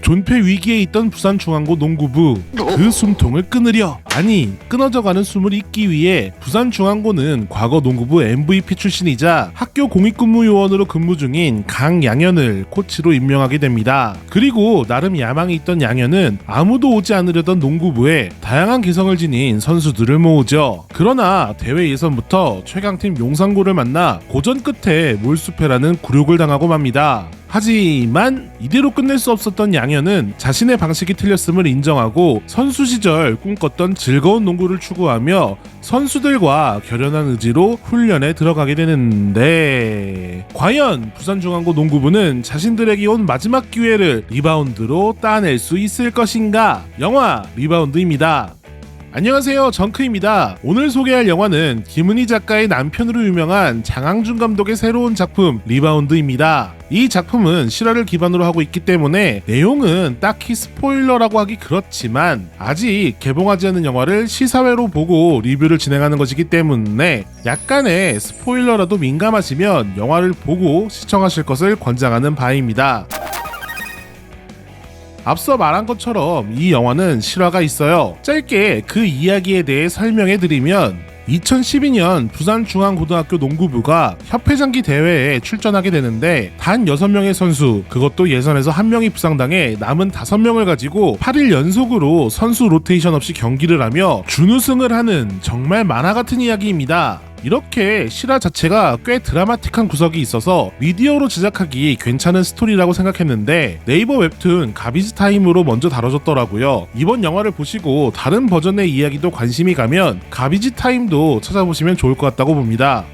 존폐 위기에 있던 부산중앙고 농구부, 그 숨통을 끊으려, 아니 끊어져가는 숨을 잇기 위해 부산중앙고는 과거 농구부 MVP 출신이자 학교 공익근무요원으로 근무 중인 강양현을 코치로 임명하게 됩니다. 그리고 나름 야망이 있던 양현은 아무도 오지 않으려던 농구부에 다양한 개성을 지닌 선수들을 모으죠. 그러나 대회 예선부터 최강팀 용산고를 만나 고전 끝에 몰수패라는 굴욕을 당하고 맙니다. 하지만 이대로 끝낼 수 없었던 양현은 자신의 방식이 틀렸음을 인정하고 선수 시절 꿈꿨던 즐거운 농구를 추구하며 선수들과 결연한 의지로 훈련에 들어가게 되는데, 과연 부산중앙고 농구부는 자신들에게 온 마지막 기회를 리바운드로 따낼 수 있을 것인가? 영화 리바운드입니다. 안녕하세요, 정크입니다. 오늘 소개할 영화는 김은희 작가의 남편으로 유명한 장항준 감독의 새로운 작품 리바운드입니다. 이 작품은 실화를 기반으로 하고 있기 때문에 내용은 딱히 스포일러라고 하기 그렇지만 아직 개봉하지 않은 영화를 시사회로 보고 리뷰를 진행하는 것이기 때문에 약간의 스포일러라도 민감하시면 영화를 보고 시청하실 것을 권장하는 바입니다. 앞서 말한 것처럼 이 영화는 실화가 있어요. 짧게 그 이야기에 대해 설명해드리면 2012년 부산중앙고등학교 농구부가 협회장기 대회에 출전하게 되는데 단 6명의 선수, 그것도 예선에서 1명이 부상당해 남은 5명을 가지고 8일 연속으로 선수 로테이션 없이 경기를 하며 준우승을 하는 정말 만화 같은 이야기입니다. 이렇게 실화 자체가 꽤 드라마틱한 구석이 있어서 미디어로 제작하기 괜찮은 스토리라고 생각했는데 네이버 웹툰 가비지타임으로 먼저 다뤄졌더라고요. 이번 영화를 보시고 다른 버전의 이야기도 관심이 가면 가비지타임도 찾아보시면 좋을 것 같다고 봅니다.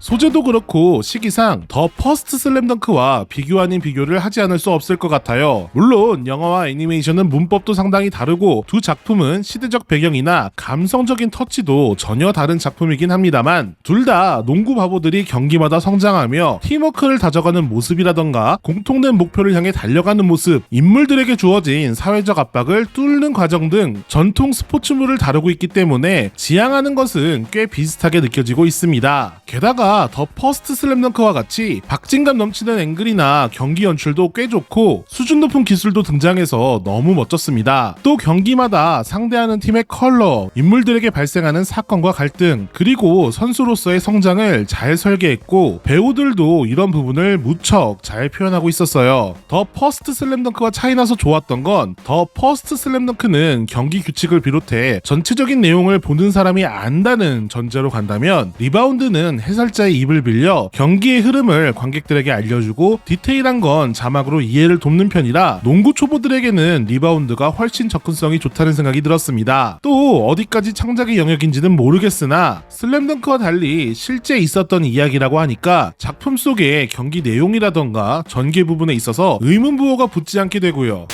소재도 그렇고 시기상 더 퍼스트 슬램덩크와 비교 아닌 비교를 하지 않을 수 없을 것 같아요. 물론 영화와 애니메이션은 문법도 상당히 다르고 두 작품은 시대적 배경이나 감성적인 터치도 전혀 다른 작품이긴 합니다만 둘 다 농구 바보들이 경기마다 성장하며 팀워크를 다져가는 모습이라던가 공통된 목표를 향해 달려가는 모습, 인물들에게 주어진 사회적 압박을 뚫는 과정 등 전통 스포츠물을 다루고 있기 때문에 지향하는 것은 꽤 비슷하게 느껴지고 있습니다. 게다가 더 퍼스트 슬램덩크와 같이 박진감 넘치는 앵글이나 경기 연출도 꽤 좋고 수준 높은 기술도 등장해서 너무 멋졌습니다. 또 경기마다 상대하는 팀의 컬러, 인물들에게 발생하는 사건과 갈등, 그리고 선수로서의 성장을 잘 설계했고 배우들도 이런 부분을 무척 잘 표현하고 있었어요. 더 퍼스트 슬램덩크와 차이나서 좋았던 건 더 퍼스트 슬램덩크는 경기 규칙을 비롯해 전체적인 내용을 보는 사람이 안다는 전제로 간다면 리바운드는 해설자의 입을 빌려 경기의 흐름을 관객들에게 알려주고 디테일한 건 자막으로 이해를 돕는 편이라 농구 초보들에게는 리바운드가 훨씬 접근성이 좋다는 생각이 들었습니다. 또 어디까지 창작의 영역인지는 모르겠으나 슬램덩크와 달리 실제 있었던 이야기라고 하니까 작품 속의 경기 내용이라던가 전개 부분에 있어서 의문부호가 붙지 않게 되고요.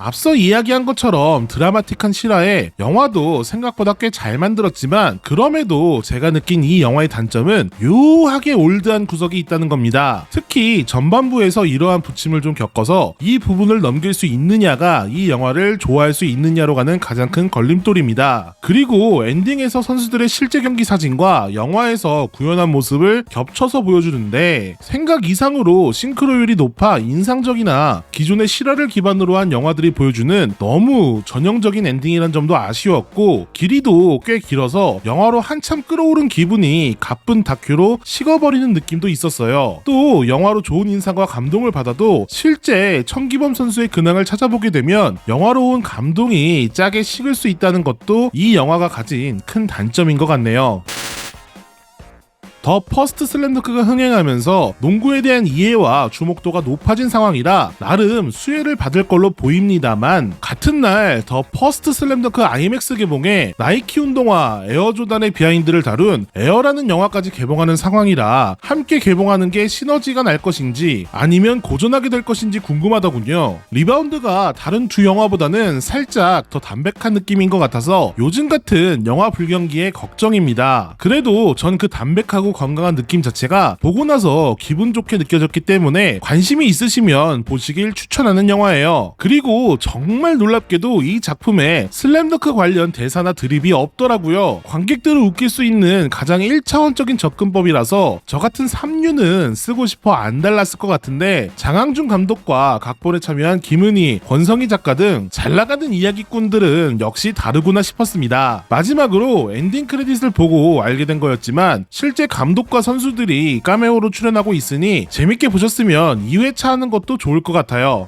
앞서 이야기한 것처럼 드라마틱한 실화에 영화도 생각보다 꽤 잘 만들었지만 그럼에도 제가 느낀 이 영화의 단점은 묘하게 올드한 구석이 있다는 겁니다. 특히 전반부에서 이러한 부침을 좀 겪어서 이 부분을 넘길 수 있느냐가 이 영화를 좋아할 수 있느냐로 가는 가장 큰 걸림돌입니다. 그리고 엔딩에서 선수들의 실제 경기 사진과 영화에서 구현한 모습을 겹쳐서 보여주는데 생각 이상으로 싱크로율이 높아 인상적이나 기존의 실화를 기반으로 한 영화들이 보여주는 너무 전형적인 엔딩이란 점도 아쉬웠고 길이도 꽤 길어서 영화로 한참 끌어오른 기분이 가쁜 다큐로 식어버리는 느낌도 있었어요. 또 영화로 좋은 인상과 감동을 받아도 실제 천기범 선수의 근황을 찾아보게 되면 영화로운 감동이 짜게 식을 수 있다는 것도 이 영화가 가진 큰 단점인 것 같네요. 더 퍼스트 슬램덩크가 흥행하면서 농구에 대한 이해와 주목도가 높아진 상황이라 나름 수혜를 받을 걸로 보입니다만 같은 날 더 퍼스트 슬램덩크 IMAX 개봉에 나이키 운동화 에어조단의 비하인드를 다룬 에어라는 영화까지 개봉하는 상황이라 함께 개봉하는 게 시너지가 날 것인지 아니면 고전하게 될 것인지 궁금하더군요. 리바운드가 다른 두 영화보다는 살짝 더 담백한 느낌인 것 같아서 요즘 같은 영화 불경기에 걱정입니다. 그래도 전 그 담백하고 든든하고 건강한 느낌 자체가 보고 나서 기분 좋게 느껴졌기 때문에 관심이 있으시면 보시길 추천하는 영화예요. 그리고 정말 놀랍게도 이 작품에 슬램덩크 관련 대사나 드립이 없더라고요. 관객들을 웃길 수 있는 가장 1차원적인 접근법이라서 저 같은 3류는 쓰고 싶어 안 달랐을 것 같은데 장항준 감독과 각본에 참여한 김은희, 권성희 작가 등 잘나가는 이야기꾼들은 역시 다르구나 싶었습니다. 마지막으로 엔딩 크레딧을 보고 알게 된 거였지만 실제 감독과 선수들이 카메오로 출연하고 있으니 재밌게 보셨으면 2회차 하는 것도 좋을 것 같아요.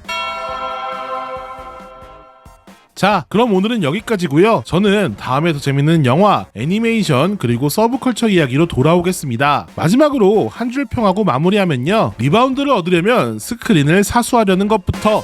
자, 그럼 오늘은 여기까지고요. 저는 다음에 더 재밌는 영화, 애니메이션, 그리고 서브컬처 이야기로 돌아오겠습니다. 마지막으로 한 줄 평하고 마무리하면요. 리바운드를 얻으려면 스크린을 사수하려는 것부터